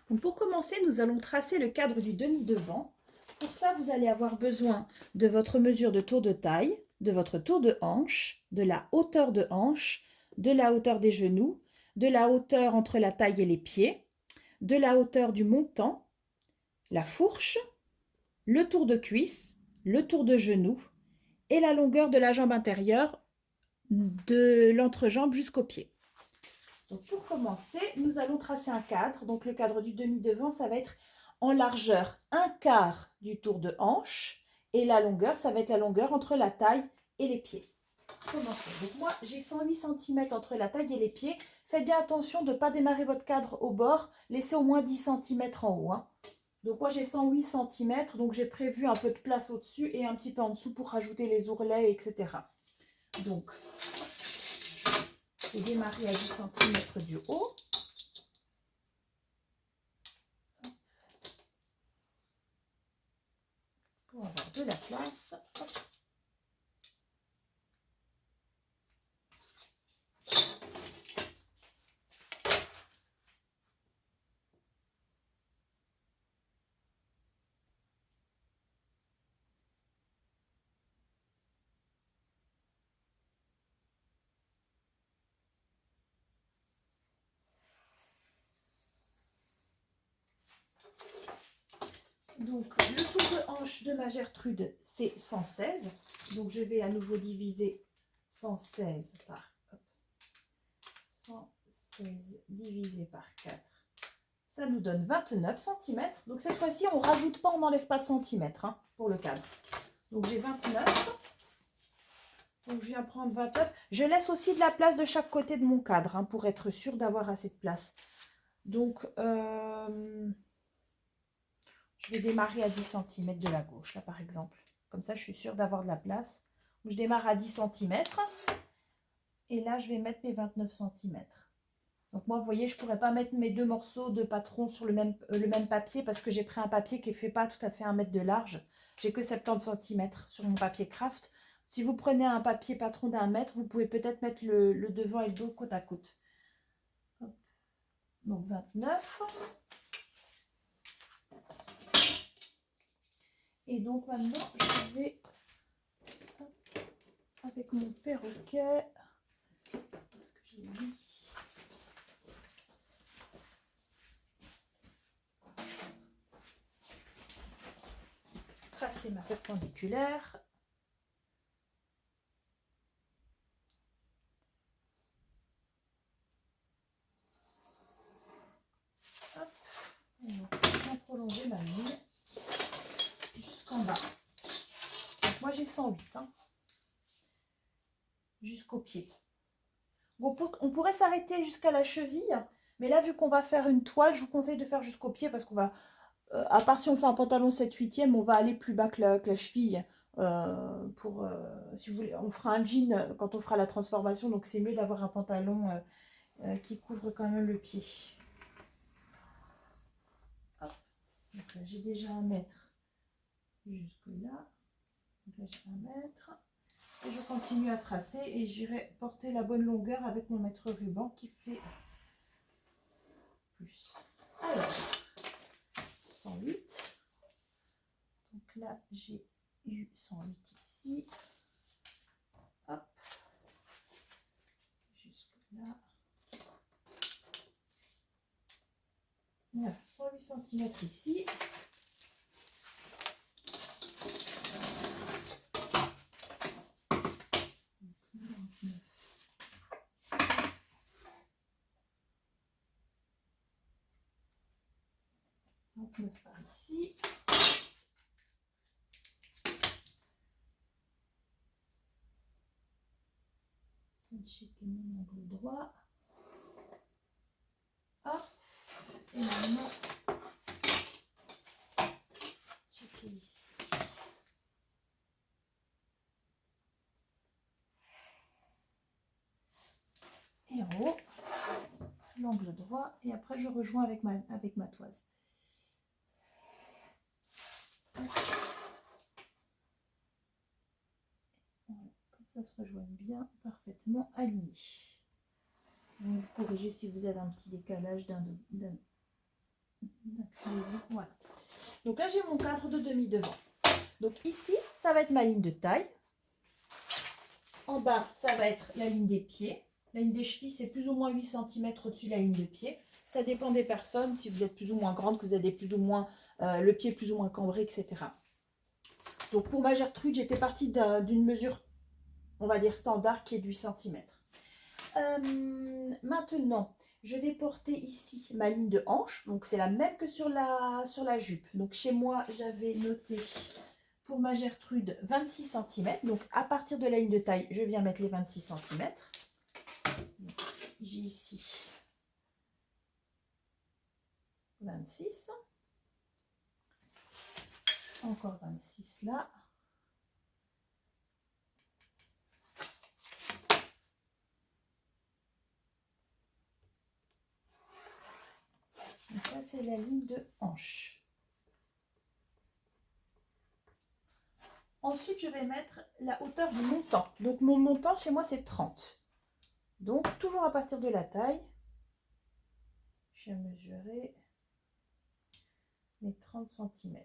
Donc pour commencer, nous allons tracer le cadre du demi-devant. Pour ça, vous allez avoir besoin de votre mesure de tour de taille, de votre tour de hanche, de la hauteur de hanche, de la hauteur des genoux, de la hauteur entre la taille et les pieds, de la hauteur du montant, la fourche, le tour de cuisse, le tour de genou et la longueur de la jambe intérieure de l'entrejambe jusqu'au pied. Donc pour commencer, nous allons tracer un cadre. Donc le cadre du demi-devant, ça va être en largeur un quart du tour de hanche et la longueur, ça va être la longueur entre la taille et les pieds. Commençons. Donc moi, j'ai 108 cm entre la taille et les pieds. Faites bien attention de ne pas démarrer votre cadre au bord. Laissez au moins 10 cm en haut. Donc moi, j'ai 108 cm, donc j'ai prévu un peu de place au-dessus et un petit peu en dessous pour rajouter les ourlets, etc. Donc, je vais démarrer à 10 cm du haut. Pour avoir de la place. Hop. Donc, le tour de hanche de ma Gertrude, c'est 116. Donc, je vais à nouveau diviser 116 par 116 divisé par 4. Ça nous donne 29 cm. Donc, cette fois-ci, on ne rajoute pas, on n'enlève pas de centimètres pour le cadre. Donc, j'ai 29. Donc, je viens prendre 29. Je laisse aussi de la place de chaque côté de mon cadre pour être sûr d'avoir assez de place. Donc, je vais démarrer à 10 cm de la gauche, là, par exemple. Comme ça, je suis sûre d'avoir de la place. Je démarre à 10 cm. Et là, je vais mettre mes 29 cm. Donc, moi, vous voyez, je ne pourrais pas mettre mes deux morceaux de patron sur le même papier parce que j'ai pris un papier qui ne fait pas tout à fait 1 mètre de large. J'ai que 70 cm sur mon papier craft. Si vous prenez un papier patron d'1 mètre, vous pouvez peut-être mettre le devant et le dos côte à côte. Hop. Donc, 29. Et donc maintenant, je vais, avec mon perroquet, parce que j'ai mis, tracer ma perpendiculaire. Hop. Et donc, je vais prolonger ma ligne jusqu'en bas. Donc, moi, j'ai 108. Jusqu'au pied. Bon, on pourrait s'arrêter jusqu'à la cheville, mais là, vu qu'on va faire une toile, je vous conseille de faire jusqu'au pied parce qu'on va, à part si on fait un pantalon 7/8e, on va aller plus bas que la cheville. Si vous voulez, on fera un jean quand on fera la transformation, donc c'est mieux d'avoir un pantalon qui couvre quand même le pied. Hop. Donc là, j'ai déjà 1 mètre jusque là. Donc là, j'ai 1 mètre. Et je continue à tracer et j'irai porter la bonne longueur avec mon mètre ruban qui fait plus. Alors, 108. Donc là, j'ai eu 108 ici. Hop. Jusque là. Voilà, 108 cm ici. Par ici. Je vais checker mon angle droit. Hop. Et maintenant, checker ici. Et en haut, l'angle droit. Et après, je rejoins avec ma toise. Voilà, que ça se rejoigne bien, parfaitement aligné. Vous corrigez si vous avez un petit décalage d'un Voilà. Donc là, j'ai mon cadre de demi devant. Donc ici, ça va être ma ligne de taille. En bas, ça va être la ligne des pieds. La ligne des chevilles, c'est plus ou moins 8 cm au-dessus de la ligne de pied. Ça dépend des personnes, si vous êtes plus ou moins grande, que vous avez plus ou moins le pied plus ou moins cambré, etc. Donc pour ma Gertrude, j'étais partie d'une mesure, on va dire standard, qui est de 8 cm. Maintenant, je vais porter ici ma ligne de hanche. Donc c'est la même que sur la jupe. Donc chez moi, j'avais noté pour ma Gertrude 26 cm. Donc à partir de la ligne de taille, je viens mettre les 26 cm. J'ai ici 26. Encore 26 là. Donc ça, c'est la ligne de hanche. Ensuite, je vais mettre la hauteur du montant. Donc mon montant chez moi, c'est 30. Donc toujours à partir de la taille, je vais mesurer mes 30 cm.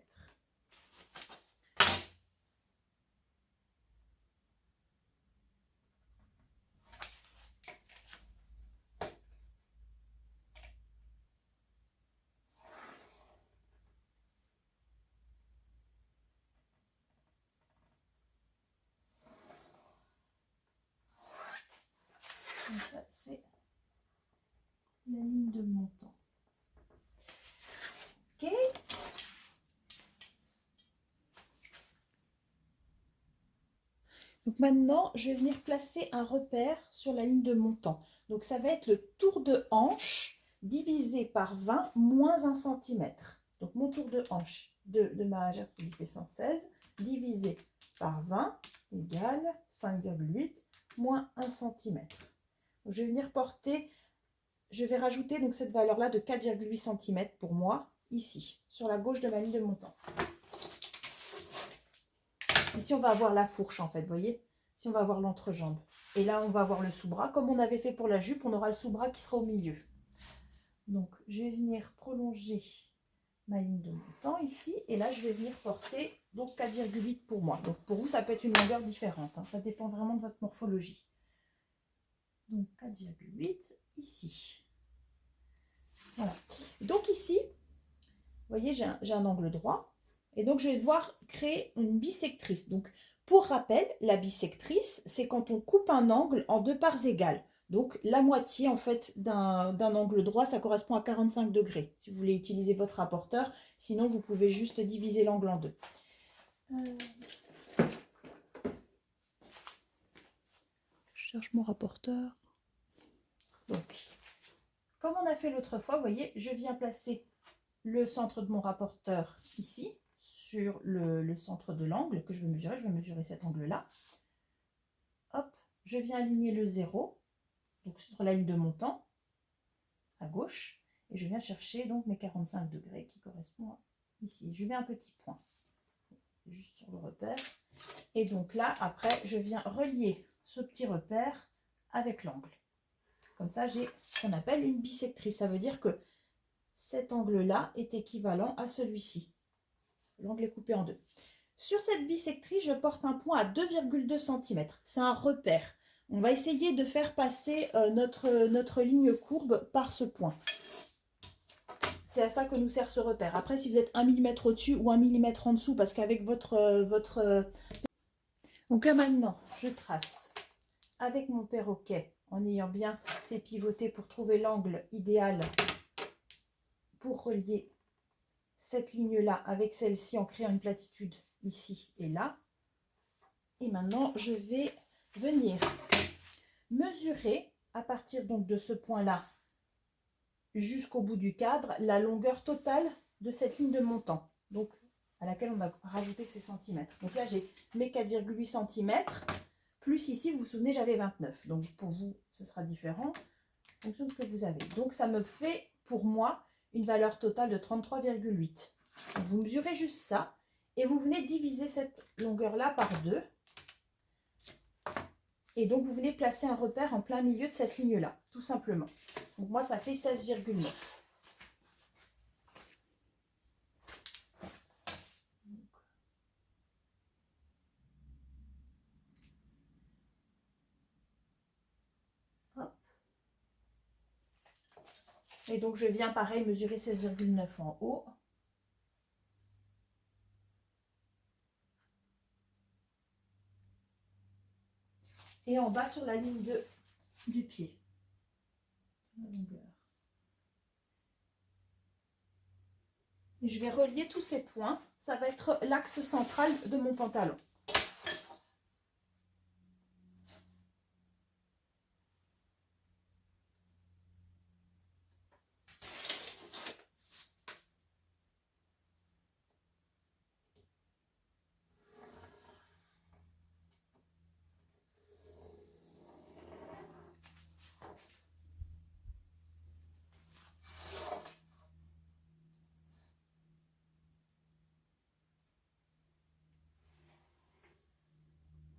Donc ça, c'est la ligne de montant. Ok. Donc maintenant, je vais venir placer un repère sur la ligne de montant. Donc ça va être le tour de hanche divisé par 20 moins 1 cm. Donc mon tour de hanche de ma Gertrude fait 116 divisé par 20 égale 5,8 moins 1 cm. Donc je vais venir porter, je vais rajouter donc cette valeur-là de 4,8 cm pour moi, ici, sur la gauche de ma ligne de montant. Ici, on va avoir la fourche, en fait, vous voyez? Ici, on va avoir l'entrejambe. Et là, on va avoir le sous-bras. Comme on avait fait pour la jupe, on aura le sous-bras qui sera au milieu. Donc, je vais venir prolonger ma ligne de montant ici. Et là, je vais venir porter donc 4,8 pour moi. Donc, pour vous, ça peut être une longueur différente. Hein. Ça dépend vraiment de votre morphologie. Donc, 4,8 ici. Voilà. Donc, ici, vous voyez, j'ai un angle droit. Et donc, je vais devoir créer une bisectrice. Donc, pour rappel, la bisectrice, c'est quand on coupe un angle en deux parts égales. Donc, la moitié, en fait, d'un angle droit, ça correspond à 45 degrés. Si vous voulez utiliser votre rapporteur. Sinon, vous pouvez juste diviser l'angle en deux. Je cherche mon rapporteur. Donc, comme on a fait l'autre fois, vous voyez, je viens placer le centre de mon rapporteur ici, sur le centre de l'angle que je vais mesurer. Je vais mesurer cet angle-là. Hop, je viens aligner le 0, donc sur la ligne de montant, à gauche, et je viens chercher donc mes 45 degrés qui correspondent ici. Je mets un petit point, juste sur le repère. Et donc là, après, je viens relier ce petit repère avec l'angle. Comme ça, j'ai ce qu'on appelle une bisectrice. Ça veut dire que cet angle-là est équivalent à celui-ci. L'angle est coupé en deux. Sur cette bisectrice, je porte un point à 2,2 cm. C'est un repère. On va essayer de faire passer notre ligne courbe par ce point. C'est à ça que nous sert ce repère. Après, si vous êtes 1 mm au-dessus ou 1 mm en dessous, parce qu'avec votre... Donc là maintenant, je trace avec mon perroquet, en ayant bien fait pivoter pour trouver l'angle idéal pour relier cette ligne-là avec celle-ci en créant une platitude ici et là. Et maintenant, je vais venir mesurer à partir donc de ce point-là jusqu'au bout du cadre la longueur totale de cette ligne de montant, donc à laquelle on a rajouté ces centimètres. Donc là, j'ai mes 4,8 cm, plus ici, vous vous souvenez, j'avais 29. Donc pour vous, ce sera différent en fonction de ce que vous avez. Donc ça me fait, pour moi, une valeur totale de 33,8. Vous mesurez juste ça et vous venez diviser cette longueur-là par 2. Et donc, vous venez placer un repère en plein milieu de cette ligne-là, tout simplement. Donc, moi, ça fait 16,9. Et donc, je viens, pareil, mesurer 16,9 en haut. Et en bas sur la ligne du pied. La longueur. Et je vais relier tous ces points. Ça va être l'axe central de mon pantalon.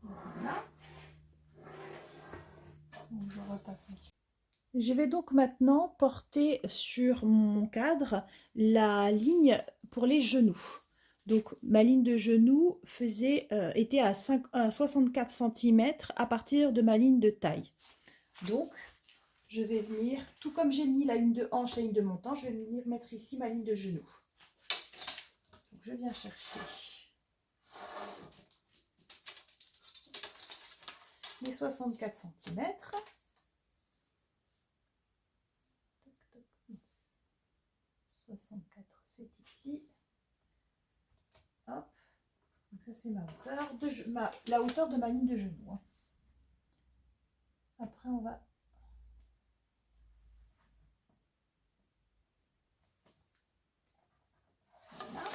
Voilà. Donc, je repasse un petit peu. Je vais donc maintenant porter sur mon cadre la ligne pour les genoux. Donc ma ligne de genou était à 64 cm à partir de ma ligne de taille. Donc je vais venir, tout comme j'ai mis la ligne de hanche, la ligne de montant, je vais venir mettre ici ma ligne de genou. Donc je viens chercher mes 64 cm. 64, c'est ici. Hop. Donc ça c'est ma hauteur, la hauteur de ma ligne de genou. Hein. Après on va... Voilà.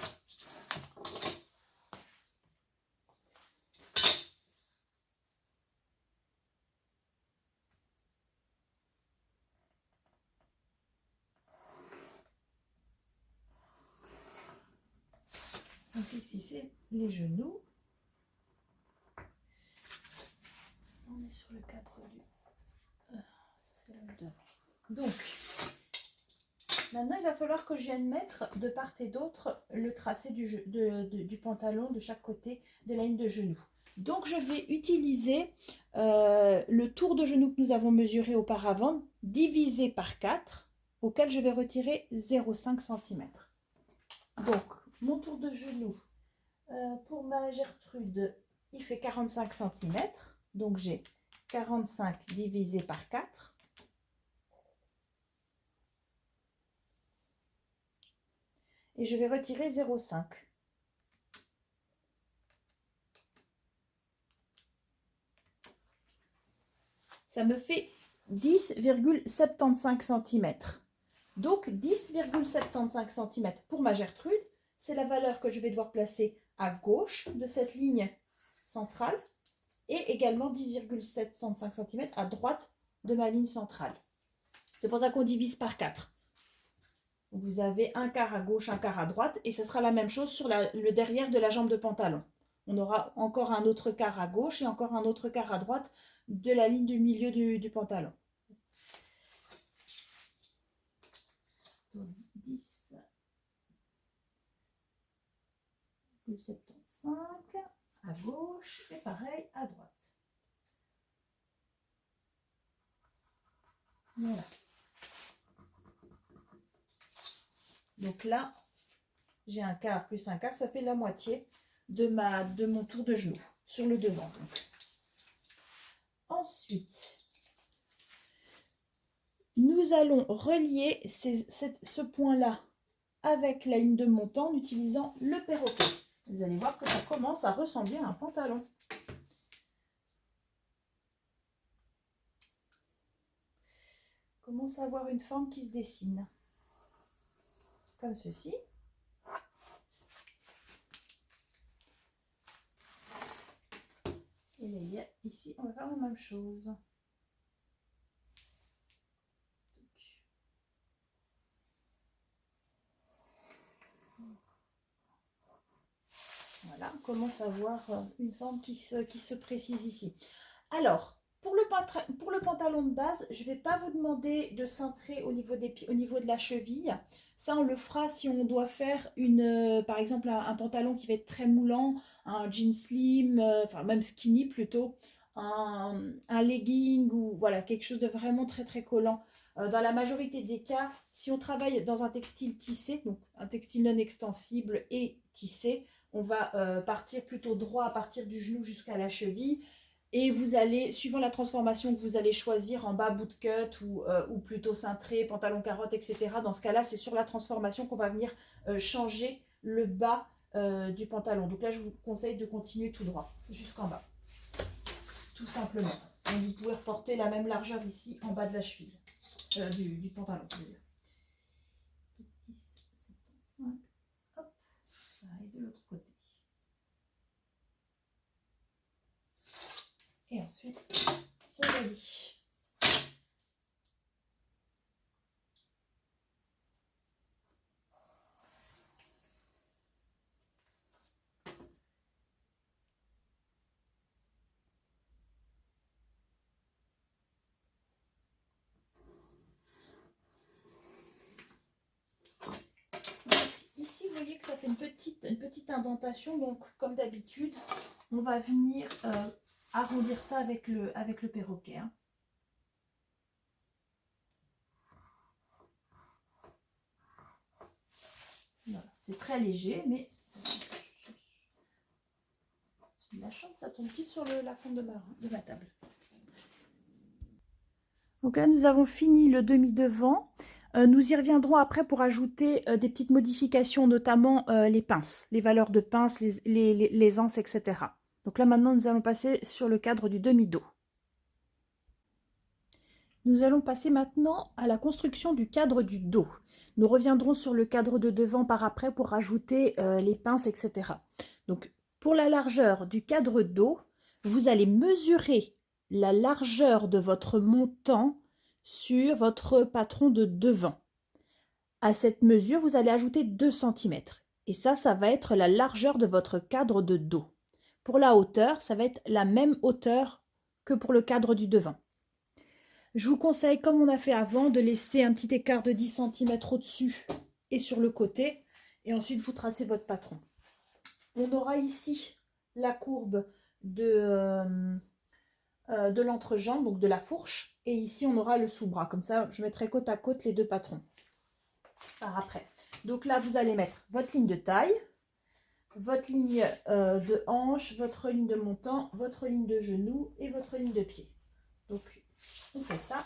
Donc ici c'est les genoux. On est sur le cadre du... ça c'est le devant. Donc, maintenant il va falloir que je vienne mettre de part et d'autre le tracé du pantalon de chaque côté de la ligne de genou. Donc je vais utiliser le tour de genou que nous avons mesuré auparavant, divisé par 4, auquel je vais retirer 0,5 cm. Donc, mon tour de genou, pour ma Gertrude, il fait 45 cm. Donc, j'ai 45 divisé par 4. Et je vais retirer 0,5. Ça me fait 10,75 cm. Donc, 10,75 cm pour ma Gertrude, c'est la valeur que je vais devoir placer à gauche de cette ligne centrale et également 10,75 cm à droite de ma ligne centrale. C'est pour ça qu'on divise par 4. Vous avez un quart à gauche, un quart à droite et ce sera la même chose sur le derrière de la jambe de pantalon. On aura encore un autre quart à gauche et encore un autre quart à droite de la ligne du milieu du pantalon. Donc 10,75 à gauche et pareil à droite. Voilà. Donc là, j'ai un quart plus un quart, ça fait la moitié de mon tour de genou sur le devant. Donc. Ensuite, nous allons relier ce point-là avec la ligne de montant en utilisant le perroquet. Vous allez voir que ça commence à ressembler à un pantalon. Commence à avoir une forme qui se dessine. Comme ceci. Et là, ici, on va faire la même chose. Voilà, on commence à voir une forme qui se précise ici. Alors, pour le pantalon de base, je ne vais pas vous demander de cintrer au niveau de la cheville. Ça, on le fera si on doit faire par exemple un pantalon qui va être très moulant, un jean slim, enfin même skinny plutôt, un legging ou voilà, quelque chose de vraiment très très collant Dans la majorité des cas, si on travaille dans un textile tissé, donc un textile non extensible et tissé, on va partir plutôt droit à partir du genou jusqu'à la cheville. Et vous allez, suivant la transformation que vous allez choisir, en bas bootcut ou plutôt cintré, pantalon carotte, etc. Dans ce cas-là, c'est sur la transformation qu'on va venir changer le bas du pantalon. Donc là, je vous conseille de continuer tout droit jusqu'en bas, tout simplement. Donc vous pouvez reporter la même largeur ici en bas de la cheville, du pantalon. 10, 75, hop, pareil de l'autre côté. Et ensuite, on relie. Ici, vous voyez que ça fait une petite indentation. Donc, comme d'habitude, on va venir arrondir ça avec le perroquet. Hein. Voilà. C'est très léger, mais j'ai de la chance, ça tombe pile sur la fente de ma table. Donc là, nous avons fini le demi-devant. Nous y reviendrons après pour ajouter des petites modifications, notamment les pinces, les valeurs de pinces, les anses, etc. Donc là, maintenant, nous allons passer sur le cadre du demi-dos. Nous allons passer maintenant à la construction du cadre du dos. Nous reviendrons sur le cadre de devant par après pour rajouter les pinces, etc. Donc, pour la largeur du cadre dos, vous allez mesurer la largeur de votre montant sur votre patron de devant. À cette mesure, vous allez ajouter 2 cm. Et ça va être la largeur de votre cadre de dos. Pour la hauteur, ça va être la même hauteur que pour le cadre du devant. Je vous conseille, comme on a fait avant, de laisser un petit écart de 10 cm au-dessus et sur le côté. Et ensuite, vous tracez votre patron. On aura ici la courbe de l'entrejambe, donc de la fourche. Et ici, on aura le sous-bras. Comme ça, je mettrai côte à côte les deux patrons par après. Donc là, vous allez mettre votre ligne de taille, votre ligne de hanche, votre ligne de montant, votre ligne de genou et votre ligne de pied. Donc, on fait ça.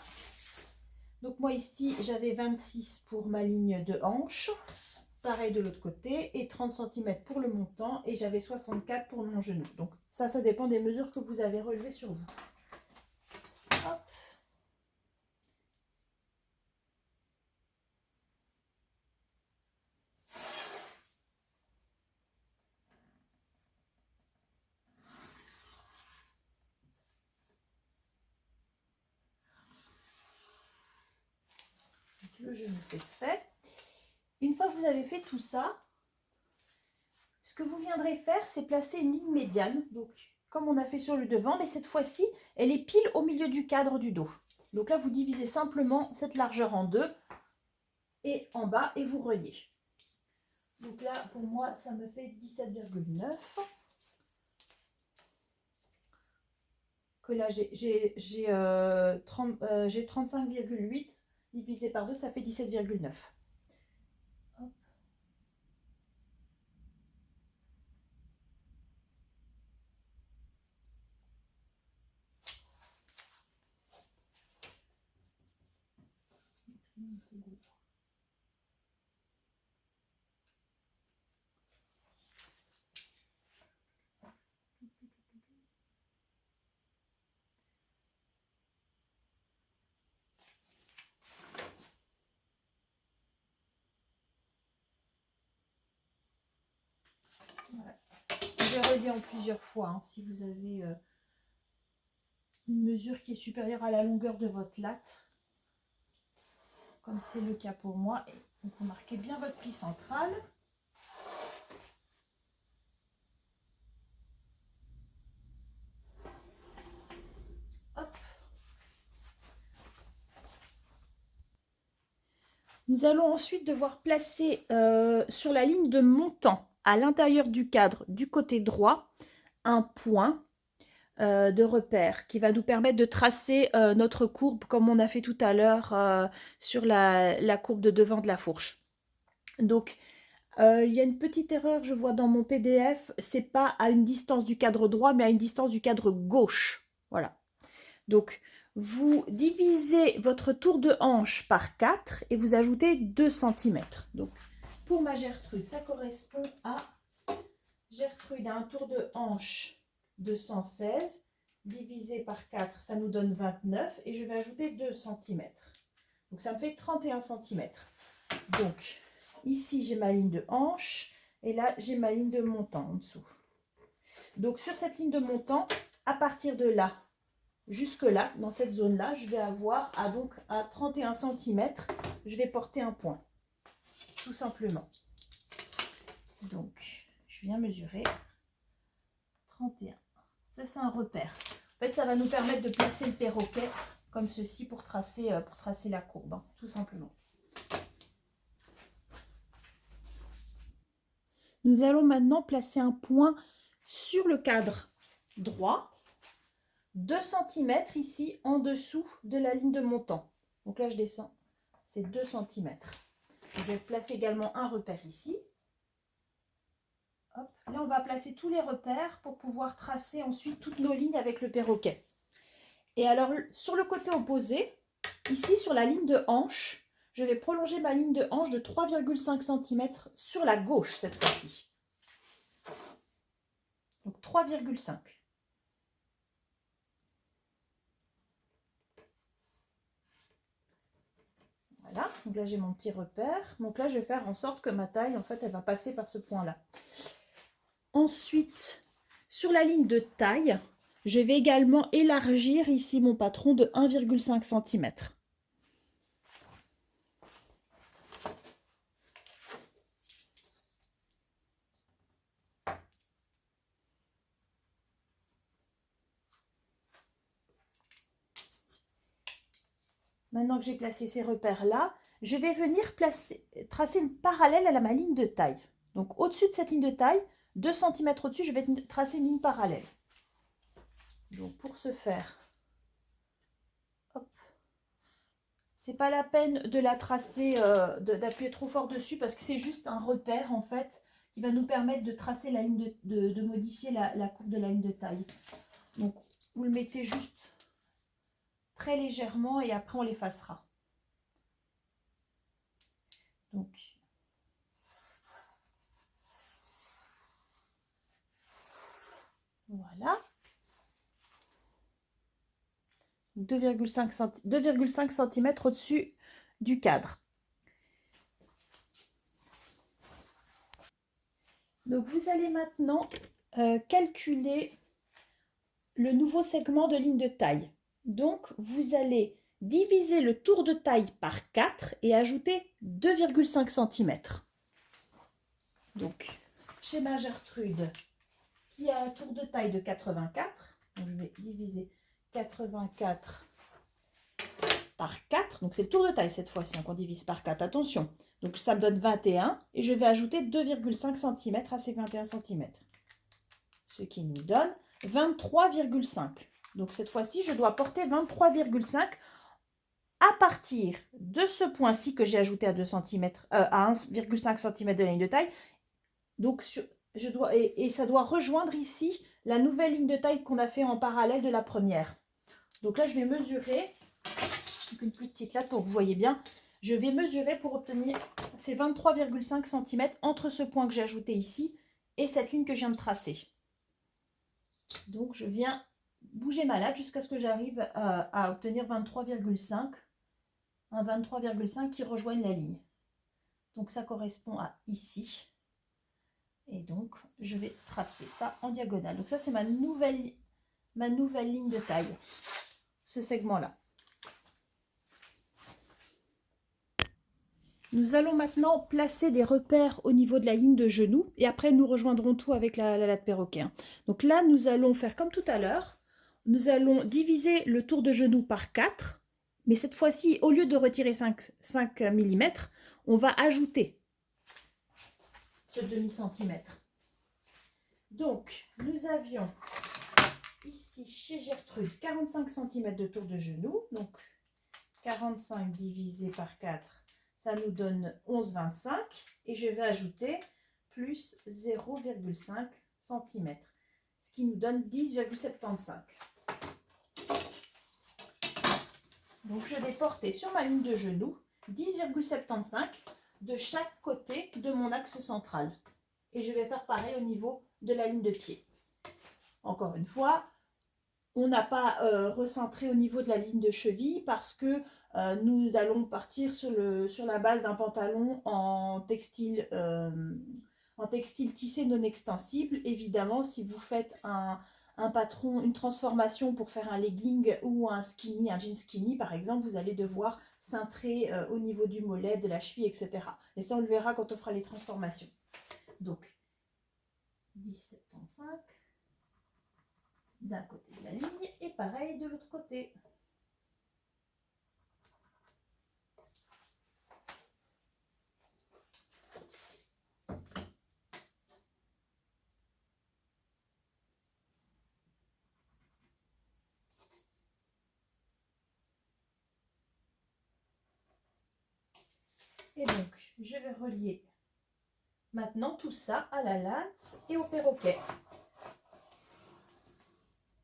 Donc moi ici, j'avais 26 pour ma ligne de hanche. Pareil de l'autre côté. Et 30 cm pour le montant. Et j'avais 64 pour mon genou. Donc ça dépend des mesures que vous avez relevées sur vous. Hop. Le genou, c'est fait. Une fois que vous avez fait tout ça, ce que vous viendrez faire, c'est placer une ligne médiane. Donc, comme on a fait sur le devant, mais cette fois-ci, elle est pile au milieu du cadre du dos. Donc là, vous divisez simplement cette largeur en deux et en bas et vous reliez. Donc là, pour moi, ça me fait 17,9. Que là, j'ai 35,8 divisé par 2, ça fait 17,9. Voilà. Je vais relier en plusieurs fois hein, si vous avez une mesure qui est supérieure à la longueur de votre latte, comme c'est le cas pour moi. Et donc vous marquez bien votre pli central. Hop. Nous allons ensuite devoir placer sur la ligne de montant, à l'intérieur du cadre du côté droit, un point de repère qui va nous permettre de tracer notre courbe comme on a fait tout à l'heure sur la courbe de devant de la fourche. Donc, il y a une petite erreur, je vois dans mon PDF, c'est pas à une distance du cadre droit, mais à une distance du cadre gauche. Voilà. Donc, vous divisez votre tour de hanche par 4 et vous ajoutez 2 cm. Donc, pour ma Gertrude, ça correspond à Gertrude a un tour de hanche de 116 divisé par 4, ça nous donne 29 et je vais ajouter 2 cm. Donc, ça me fait 31 cm. Donc, ici, j'ai ma ligne de hanche et là, j'ai ma ligne de montant en dessous. Donc, sur cette ligne de montant, à partir de là, jusque là, dans cette zone-là, je vais avoir à 31 cm, je vais porter un point, tout simplement. Donc, je viens mesurer 31. Ça, c'est un repère. En fait, ça va nous permettre de placer le perroquet comme ceci pour tracer la courbe, hein, tout simplement. Nous allons maintenant placer un point sur le cadre droit, 2 cm ici en dessous de la ligne de montant. Donc là, je descends, c'est 2 cm. Je vais placer également un repère ici. Hop. Là, on va placer tous les repères pour pouvoir tracer ensuite toutes nos lignes avec le perroquet. Et alors, sur le côté opposé, ici sur la ligne de hanche, je vais prolonger ma ligne de hanche de 3,5 cm sur la gauche cette fois-ci. Donc 3,5. Voilà, donc là j'ai mon petit repère. Donc là je vais faire en sorte que ma taille, en fait, elle va passer par ce point-là. Ensuite, sur la ligne de taille, je vais également élargir ici mon patron de 1,5 cm. Maintenant que j'ai placé ces repères-là, je vais venir tracer une parallèle à ma ligne de taille. Donc au-dessus de cette ligne de taille, 2 cm au-dessus, je vais tracer une ligne parallèle. Donc pour ce faire, c'est pas la peine de la tracer, d'appuyer trop fort dessus parce que c'est juste un repère en fait qui va nous permettre de tracer la ligne de modifier la courbe de la ligne de taille. Donc vous le mettez juste très légèrement et après on l'effacera. Donc voilà. 2,5 cm au-dessus du cadre. Donc vous allez maintenant calculer le nouveau segment de ligne de taille. Donc vous allez diviser le tour de taille par 4 et ajouter 2,5 cm. Donc chez ma Gertrude qui a un tour de taille de 84, donc je vais diviser 84 par 4, donc c'est le tour de taille cette fois-ci qu'on divise par 4, attention. Donc ça me donne 21 et je vais ajouter 2,5 cm à ces 21 cm. Ce qui nous donne 23,5. Donc cette fois-ci, je dois porter 23,5 à partir de ce point-ci que j'ai ajouté à 2 cm, à 1,5 cm de la ligne de taille. Donc et ça doit rejoindre ici la nouvelle ligne de taille qu'on a fait en parallèle de la première. Donc là, je vais mesurer, une plus petite latte pour que vous voyez bien, je vais mesurer pour obtenir ces 23,5 cm entre ce point que j'ai ajouté ici et cette ligne que je viens de tracer. Donc je viens bouger ma latte jusqu'à ce que j'arrive à obtenir 23,5, un 23,5 qui rejoigne la ligne. Donc ça correspond à ici. Et donc je vais tracer ça en diagonale. Donc ça c'est ma nouvelle ligne de taille, ce segment-là. Nous allons maintenant placer des repères au niveau de la ligne de genou et après nous rejoindrons tout avec la latte perroquet. Donc là, nous allons faire comme tout à l'heure. Nous allons diviser le tour de genou par 4, mais cette fois-ci, au lieu de retirer 5 mm, on va ajouter ce demi-centimètre. Donc, nous avions ici chez Gertrude 45 cm de tour de genou. Donc 45 divisé par 4, ça nous donne 11,25. Et je vais ajouter plus 0,5 cm, ce qui nous donne 10,75. Donc je vais porter sur ma ligne de genou 10,75 de chaque côté de mon axe central. Et je vais faire pareil au niveau de la ligne de pied. Encore une fois, on n'a pas recentré au niveau de la ligne de cheville parce que nous allons partir sur la base d'un pantalon en textile tissé non extensible. Évidemment, si vous faites un patron, une transformation pour faire un legging ou un skinny, un jean skinny par exemple, vous allez devoir cintrer au niveau du mollet, de la cheville, etc. Et ça, on le verra quand on fera les transformations. Donc, 10,75 d'un côté de la ligne et pareil de l'autre côté. Et donc, je vais relier maintenant tout ça à la latte et au perroquet.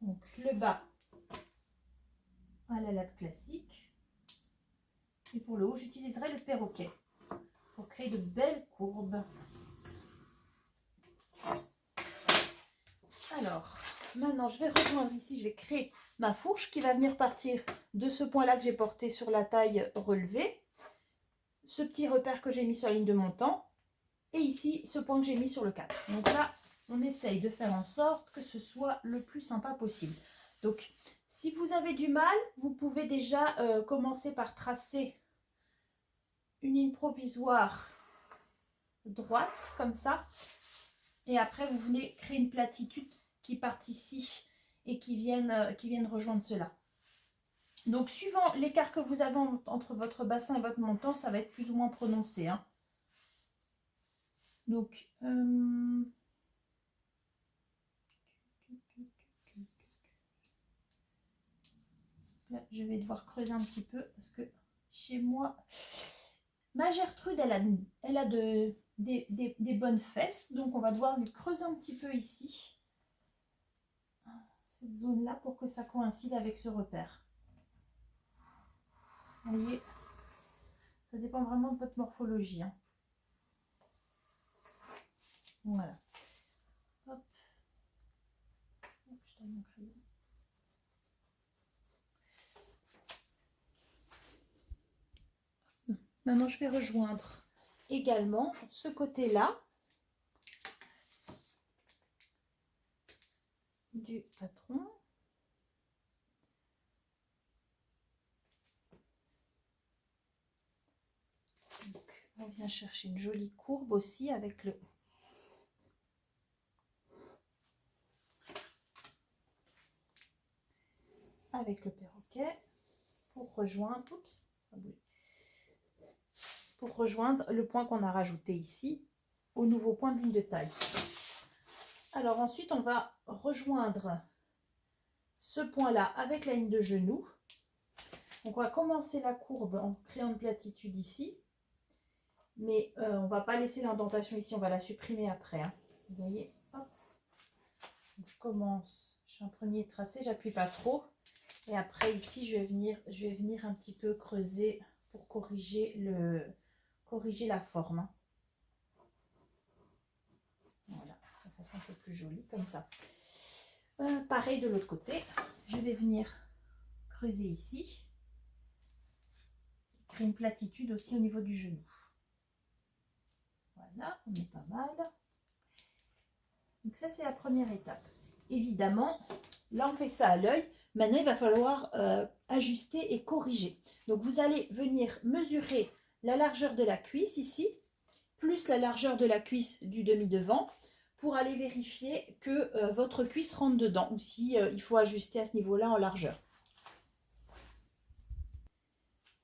Donc, le bas à la latte classique. Et pour le haut, j'utiliserai le perroquet pour créer de belles courbes. Alors, maintenant, je vais rejoindre ici, je vais créer ma fourche qui va venir partir de ce point-là que j'ai porté sur la taille relevée. Ce petit repère que j'ai mis sur la ligne de montant. Et ici, ce point que j'ai mis sur le 4. Donc là, on essaye de faire en sorte que ce soit le plus sympa possible. Donc, si vous avez du mal, vous pouvez déjà commencer par tracer une ligne provisoire droite, comme ça. Et après, vous venez créer une platitude qui part ici et qui viennent rejoindre cela. Donc, suivant l'écart que vous avez entre votre bassin et votre montant, ça va être plus ou moins prononcé, hein. Donc, là, je vais devoir creuser un petit peu parce que chez moi, ma Gertrude, elle a des bonnes fesses. Donc, on va devoir lui creuser un petit peu ici, cette zone-là, pour que ça coïncide avec ce repère. Vous voyez, ça dépend vraiment de votre morphologie, hein. Voilà. Hop. Je donne mon crayon. Maintenant, je vais rejoindre également ce côté-là du patron. Donc, on vient chercher une jolie courbe aussi avec le perroquet pour rejoindre, oups, ça bouge, pour rejoindre le point qu'on a rajouté ici au nouveau point de ligne de taille. Alors ensuite, on va rejoindre ce point-là avec la ligne de genou. Donc on va commencer la courbe en créant une platitude ici. Mais on ne va pas laisser l'indentation ici, on va la supprimer après, hein. Vous voyez, hop. Donc, je commence, je fais un premier tracé, j'appuie pas trop. Et après ici, je vais venir un petit peu creuser pour corriger la forme, hein. Voilà, ça fasse un peu plus joli comme ça. Pareil de l'autre côté, je vais venir creuser ici. Créer une platitude aussi au niveau du genou. Voilà, on est pas mal. Donc ça, c'est la première étape. Évidemment, là, on fait ça à l'œil. Maintenant, il va falloir ajuster et corriger. Donc, vous allez venir mesurer la largeur de la cuisse ici, plus la largeur de la cuisse du demi-devant, pour aller vérifier que votre cuisse rentre dedans, ou si il faut ajuster à ce niveau-là en largeur.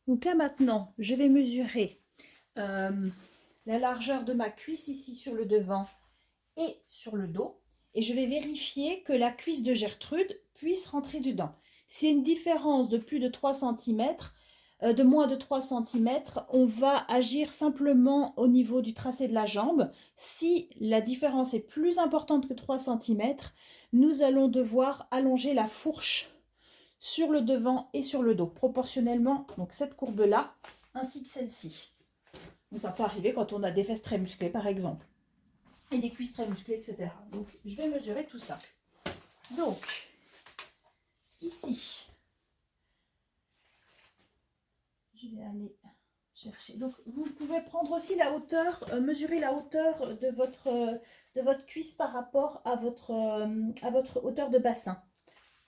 Donc là, maintenant, je vais mesurer la largeur de ma cuisse ici sur le devant et sur le dos. et je vais vérifier que la cuisse de Gertrude puisse rentrer dedans. S'il y a une différence de plus de 3 cm, de moins de 3 cm, on va agir simplement au niveau du tracé de la jambe. Si la différence est plus importante que 3 cm, nous allons devoir allonger la fourche sur le devant et sur le dos, proportionnellement, donc cette courbe-là, ainsi que celle-ci. Donc ça peut arriver quand on a des fesses très musclées, par exemple, et des cuisses très musclées, etc. Donc je vais mesurer tout ça. Donc, ici, je vais aller chercher. Donc, vous pouvez prendre aussi la hauteur, mesurer la hauteur de votre cuisse par rapport à votre hauteur de bassin.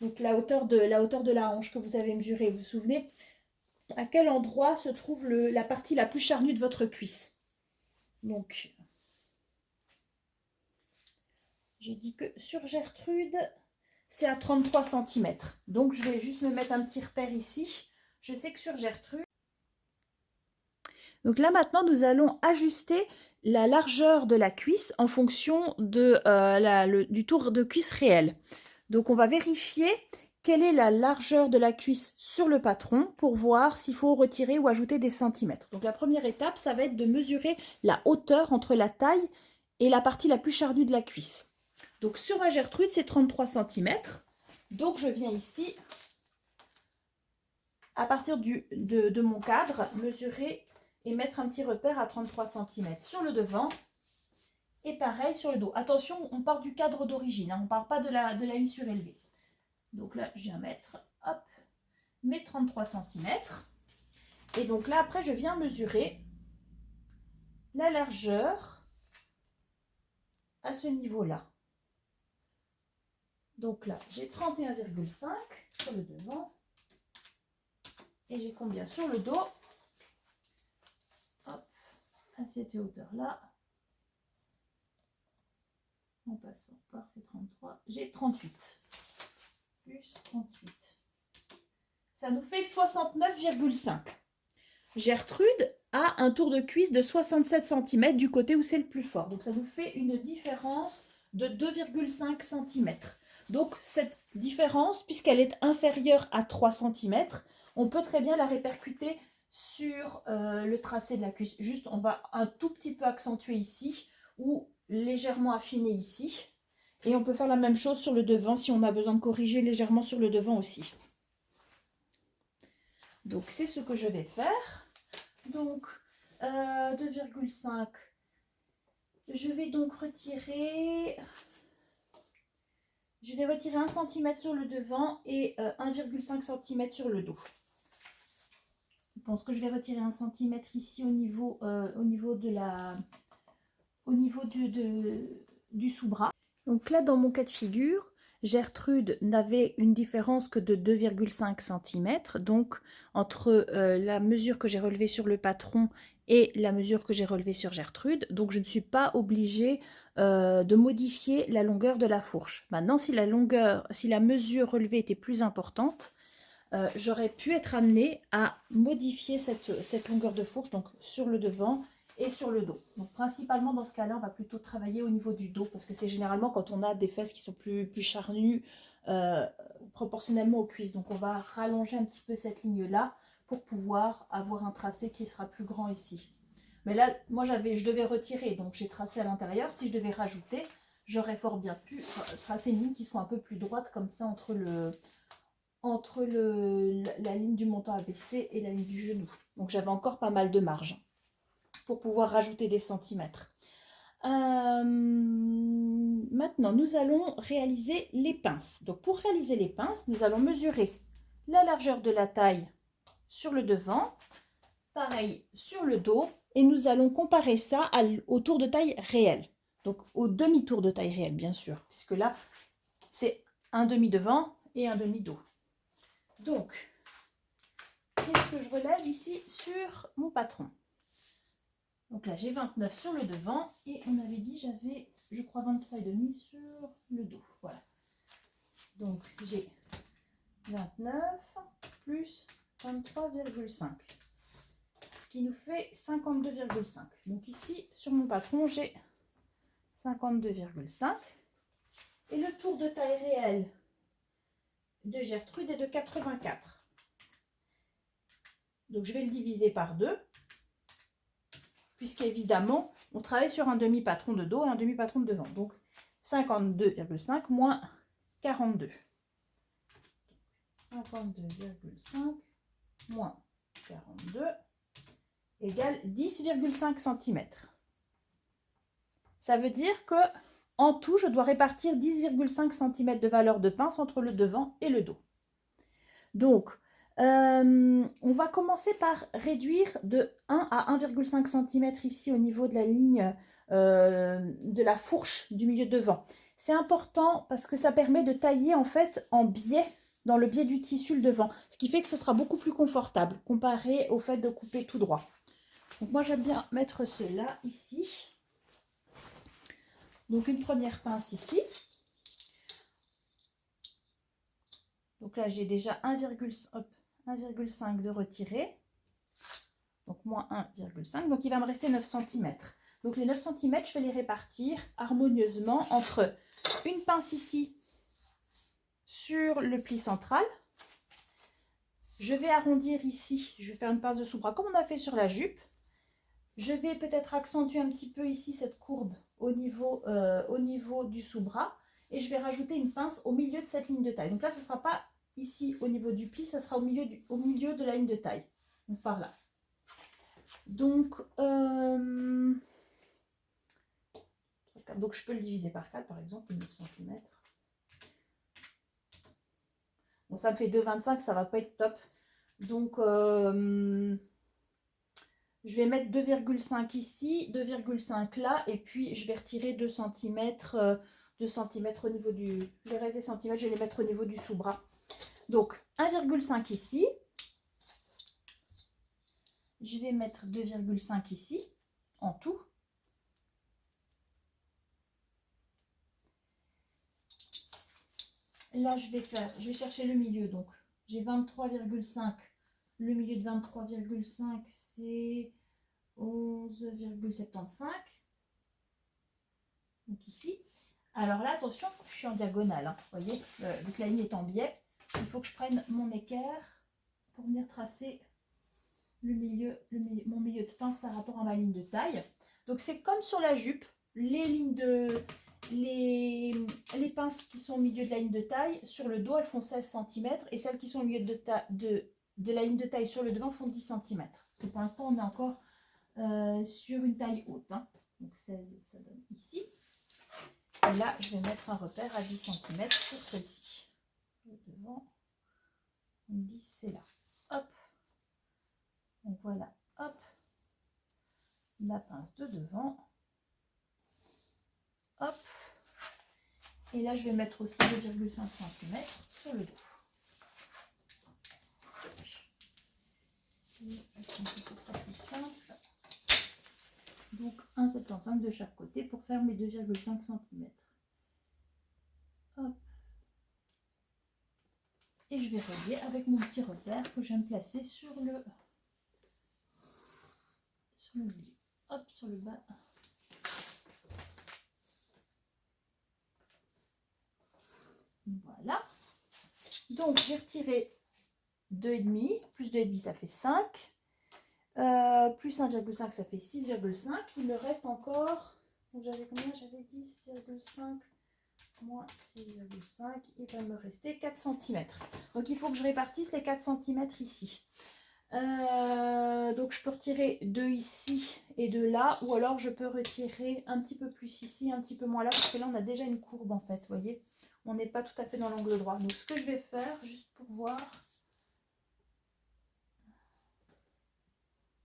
Donc, la hauteur de la hanche que vous avez mesurée. Vous vous souvenez à quel endroit se trouve la partie la plus charnue de votre cuisse. Donc, j'ai dit que sur Gertrude, c'est à 33 cm. Donc, je vais juste me mettre un petit repère ici. Je sais que sur Gertrude... Donc là, maintenant, nous allons ajuster la largeur de la cuisse en fonction du tour de cuisse réel. Donc, on va vérifier quelle est la largeur de la cuisse sur le patron pour voir s'il faut retirer ou ajouter des centimètres. Donc, la première étape, ça va être de mesurer la hauteur entre la taille et la partie la plus charnue de la cuisse. Donc, sur ma Gertrude, c'est 33 cm. Donc, je viens ici, à partir de mon cadre, mesurer et mettre un petit repère à 33 cm sur le devant et pareil sur le dos. Attention, on part du cadre d'origine, hein, on ne part pas de la ligne surélevée. Donc là, je viens mettre hop, mes 33 cm. Et donc là, après, je viens mesurer la largeur à ce niveau-là. Donc là, j'ai 31,5 sur le devant. Et j'ai combien sur le dos? Hop, à cette hauteur-là. En passant par ces 33, j'ai 38. Plus 38. Ça nous fait 69,5. Gertrude a un tour de cuisse de 67 cm du côté où c'est le plus fort. Donc ça nous fait une différence de 2,5 cm. Donc cette différence, puisqu'elle est inférieure à 3 cm, on peut très bien la répercuter sur le tracé de la cuisse. Juste, on va un tout petit peu accentuer ici ou légèrement affiner ici. Et on peut faire la même chose sur le devant si on a besoin de corriger légèrement sur le devant aussi. Donc c'est ce que je vais faire. Donc 2,5. Je vais donc retirer... Je vais retirer 1 cm sur le devant et 1,5 cm sur le dos. Je pense que je vais retirer 1 cm ici au niveau du sous-bras. Donc là, dans mon cas de figure, Gertrude n'avait une différence que de 2,5 cm. Donc, entre la mesure que j'ai relevée sur le patron et la mesure que j'ai relevée sur Gertrude. Donc, je ne suis pas obligée de modifier la longueur de la fourche. Maintenant, si la mesure relevée était plus importante, j'aurais pu être amenée à modifier cette longueur de fourche, donc sur le devant et sur le dos. Donc principalement dans ce cas-là, on va plutôt travailler au niveau du dos, parce que c'est généralement quand on a des fesses qui sont plus charnues, proportionnellement aux cuisses. Donc on va rallonger un petit peu cette ligne-là pour pouvoir avoir un tracé qui sera plus grand ici. Mais là, moi je devais retirer, donc j'ai tracé à l'intérieur. Si je devais rajouter, j'aurais fort bien pu tracer une ligne qui soit un peu plus droite comme ça entre la ligne du menton abaissé et la ligne du genou. Donc j'avais encore pas mal de marge pour pouvoir rajouter des centimètres. Maintenant, nous allons réaliser les pinces. Donc pour réaliser les pinces, nous allons mesurer la largeur de la taille sur le devant, pareil sur le dos, et nous allons comparer ça au tour de taille réel. Donc au demi-tour de taille réel, bien sûr, puisque là, c'est un demi devant et un demi dos. Donc, qu'est-ce que je relève ici sur mon patron? Donc là, j'ai 29 sur le devant et on avait dit j'avais, je crois, 23,5 sur le dos. Voilà. Donc, j'ai 29 plus 23,5. Ce qui nous fait 52,5. Donc ici, sur mon patron, j'ai 52,5. Et le tour de taille réel de Gertrude est de 84. Donc, je vais le diviser par 2, puisqu'évidemment, on travaille sur un demi-patron de dos et un demi-patron de devant. Donc, 52,5 moins 42. 52,5 moins 42 égale 10,5 cm. Ça veut dire que en tout, je dois répartir 10,5 cm de valeur de pince entre le devant et le dos. Donc, on va commencer par réduire de 1 à 1,5 cm ici au niveau de la ligne de la fourche du milieu devant. C'est important parce que ça permet de tailler en fait en biais, dans le biais du tissu le devant, ce qui fait que ce sera beaucoup plus confortable comparé au fait de couper tout droit. Donc moi j'aime bien mettre cela ici. Donc une première pince ici. Donc là j'ai déjà 1,5 de retiré. Donc moins 1,5. Donc il va me rester 9 cm. Donc les 9 cm, je vais les répartir harmonieusement entre une pince ici sur le pli central. Je vais arrondir ici, je vais faire une pince de sous-bras comme on a fait sur la jupe. Je vais peut-être accentuer un petit peu ici cette courbe au niveau du sous-bras. Et je vais rajouter une pince au milieu de cette ligne de taille. Donc là, ce ne sera pas ici au niveau du pli, ça sera au milieu de la ligne de taille. Donc par là. Donc je peux le diviser par 4, par exemple, 9 cm. Bon, ça me fait 2,25, ça ne va pas être top. Donc, je vais mettre 2,5 ici, 2,5 là, et puis je vais retirer 2 cm au niveau du... Le reste des centimètres, je vais les mettre au niveau du sous-bras. Donc, 1,5 ici. Je vais mettre 2,5 ici, en tout. Là, je vais chercher le milieu, donc j'ai 23,5. Le milieu de 23,5, c'est 11,75. Donc ici. Alors là, attention, je suis en diagonale. Hein, vous voyez, vu que la ligne est en biais, il faut que je prenne mon équerre pour venir tracer mon milieu de pince par rapport à ma ligne de taille. Donc c'est comme sur la jupe, les pinces qui sont au milieu de la ligne de taille, sur le dos, elles font 16 cm et celles qui sont au milieu de la ligne de taille sur le devant font 10 cm. Parce que pour l'instant, on est encore sur une taille haute. Hein. Donc 16, ça donne ici. Et là, je vais mettre un repère à 10 cm sur celle-ci. Le devant, 10, c'est là. Hop. Donc voilà, hop. La pince de devant. Hop. Et là, je vais mettre aussi 2,5 cm sur le dos. Ce sera plus simple. Donc 1,75 de chaque côté pour faire mes 2,5 cm. Hop. Et je vais relier avec mon petit repère que je viens de placer sur le milieu. Hop, sur le bas. Voilà. Donc, j'ai retiré 2,5. Plus 2,5, ça fait 5. Plus 1,5, ça fait 6,5. Il me reste encore... Donc, j'avais combien? J'avais 10,5 moins 6,5. Il va me rester 4 cm. Donc, il faut que je répartisse les 4 cm ici. Donc, je peux retirer 2 ici et 2 là. Ou alors, je peux retirer un petit peu plus ici, un petit peu moins là. Parce que là, on a déjà une courbe, en fait. Vous voyez, on n'est pas tout à fait dans l'angle droit. Donc, ce que je vais faire, juste pour voir...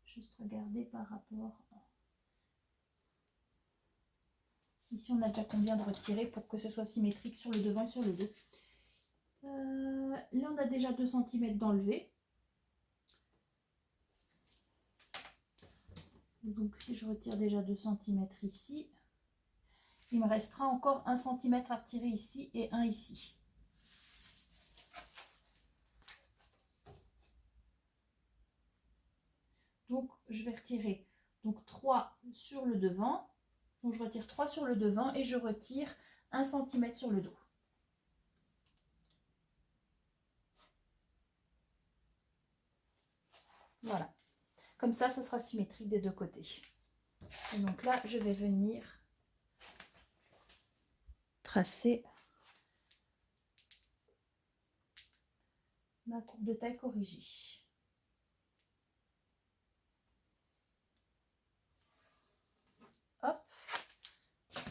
Juste regarder par rapport... Ici, on a déjà combien de retirer pour que ce soit symétrique sur le devant et sur le dos. Là, on a déjà 2 cm d'enlever. Donc, si je retire déjà 2 cm ici, il me restera encore 1 cm à retirer ici et 1 ici. Donc, je vais retirer donc 3 sur le devant. Donc, je retire 3 sur le devant et je retire 1 cm sur le dos. Voilà. Comme ça sera symétrique des deux côtés. Et donc là, je vais venir tracer ma courbe de taille corrigée. Hop,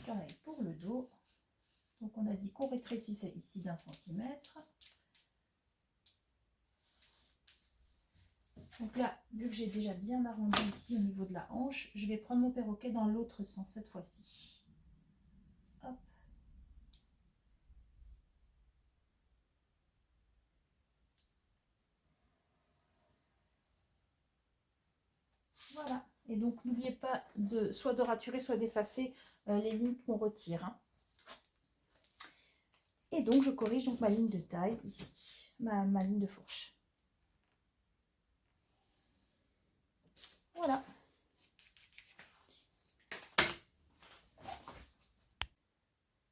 pareil pour le dos. Donc on a dit qu'on rétrécissait ici d'1 centimètre. Donc là, vu que j'ai déjà bien arrondi ici au niveau de la hanche, je vais prendre mon perroquet dans l'autre sens cette fois-ci. Hop. Voilà. Et donc n'oubliez pas de soit de raturer, soit d'effacer les lignes qu'on retire. Hein. Et donc je corrige donc ma ligne de taille ici, ma ligne de fourche. Voilà.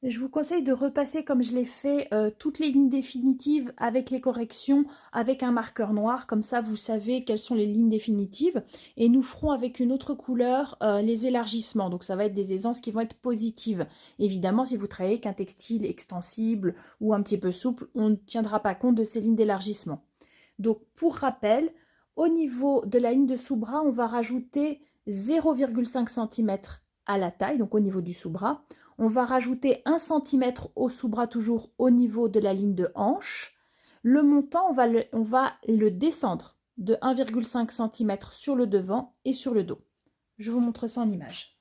Je vous conseille de repasser comme je l'ai fait toutes les lignes définitives avec les corrections avec un marqueur noir. Comme ça, vous savez quelles sont les lignes définitives. Et nous ferons avec une autre couleur les élargissements. Donc, ça va être des aisances qui vont être positives. Évidemment, si vous travaillez avec un textile extensible ou un petit peu souple, on ne tiendra pas compte de ces lignes d'élargissement. Donc, pour rappel, au niveau de la ligne de sous-bras, on va rajouter 0,5 cm à la taille, donc au niveau du sous-bras. On va rajouter 1 cm au sous-bras toujours au niveau de la ligne de hanche. Le montant, on va le descendre de 1,5 cm sur le devant et sur le dos. Je vous montre ça en image.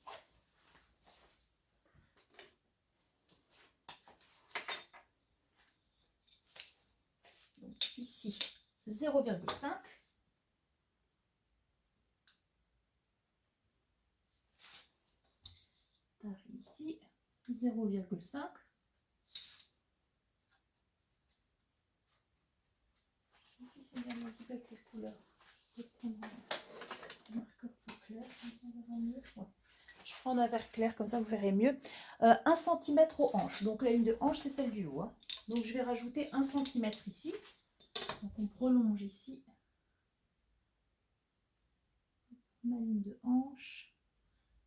Donc ici, 0,5. Ici, 0,5. C'est bien lisible avec les couleurs. Je vais prendre un marqueur plus clair, comme ça on verra mieux. Ouais. Je prends un vert clair, comme ça vous verrez mieux. 1 cm aux hanches. Donc la ligne de hanche, c'est celle du haut. Hein. Donc je vais rajouter 1 cm ici. Donc on prolonge ici ma ligne de hanche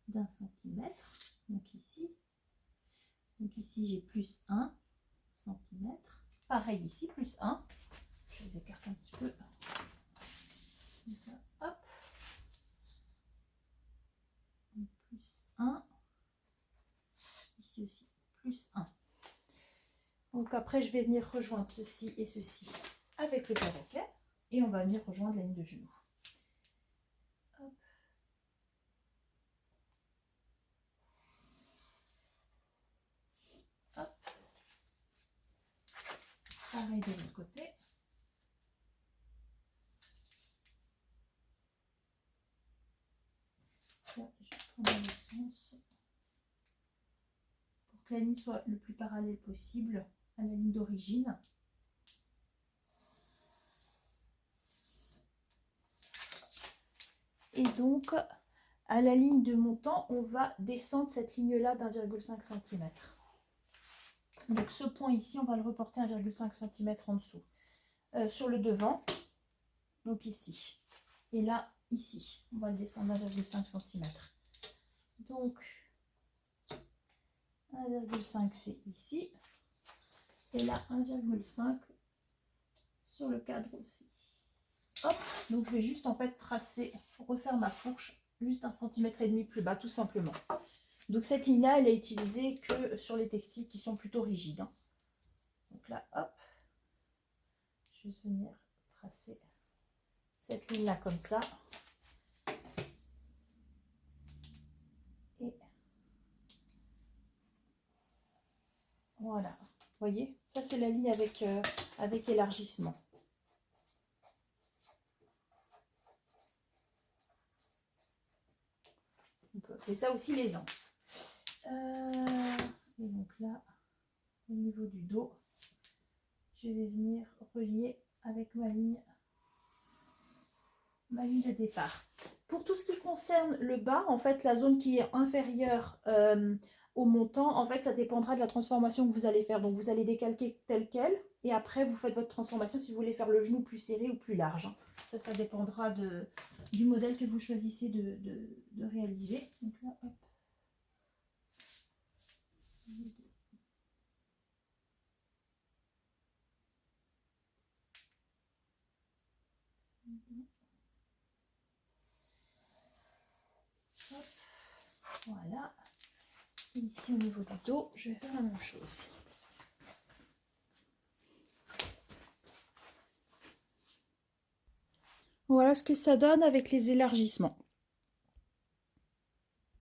d'1 centimètre. Donc ici. Donc ici j'ai plus 1 cm. Pareil ici, plus 1. Je les écarte un petit peu. Comme ça, hop. Donc, plus 1. Ici aussi, plus 1. Donc après, je vais venir rejoindre ceci et ceci avec le perroquet. Et on va venir rejoindre la ligne de genou. Hop. Hop. Pareil de l'autre côté. Là, je vais prendre le sens pour que la ligne soit le plus parallèle possible à la ligne d'origine. Et donc, à la ligne de montant, on va descendre cette ligne-là d'1,5 cm. Donc ce point ici, on va le reporter 1,5 cm en dessous. Sur le devant, donc ici. Et là, ici, on va le descendre 1,5 cm. Donc, 1,5 c'est ici. Et là, 1,5 sur le cadre aussi. Hop, donc je vais juste en fait tracer, refaire ma fourche juste 1,5 cm plus bas, tout simplement. Donc cette ligne-là, elle est utilisée que sur les textiles qui sont plutôt rigides. Hein. Donc là, hop, je vais venir tracer cette ligne-là comme ça. Et voilà, vous voyez, ça c'est la ligne avec, avec élargissement. On peut appeler ça aussi l'aisance. Et donc là, au niveau du dos, je vais venir relier avec ma ligne de départ. Pour tout ce qui concerne le bas, en fait, la zone qui est inférieure au montant, en fait, ça dépendra de la transformation que vous allez faire. Donc, vous allez décalquer tel quel, et après, vous faites votre transformation si vous voulez faire le genou plus serré ou plus large. Ça dépendra du modèle que vous choisissez de réaliser. Donc là, hop. Hop. Voilà. Et ici, au niveau du dos, je vais faire la même chose. Voilà ce que ça donne avec les élargissements.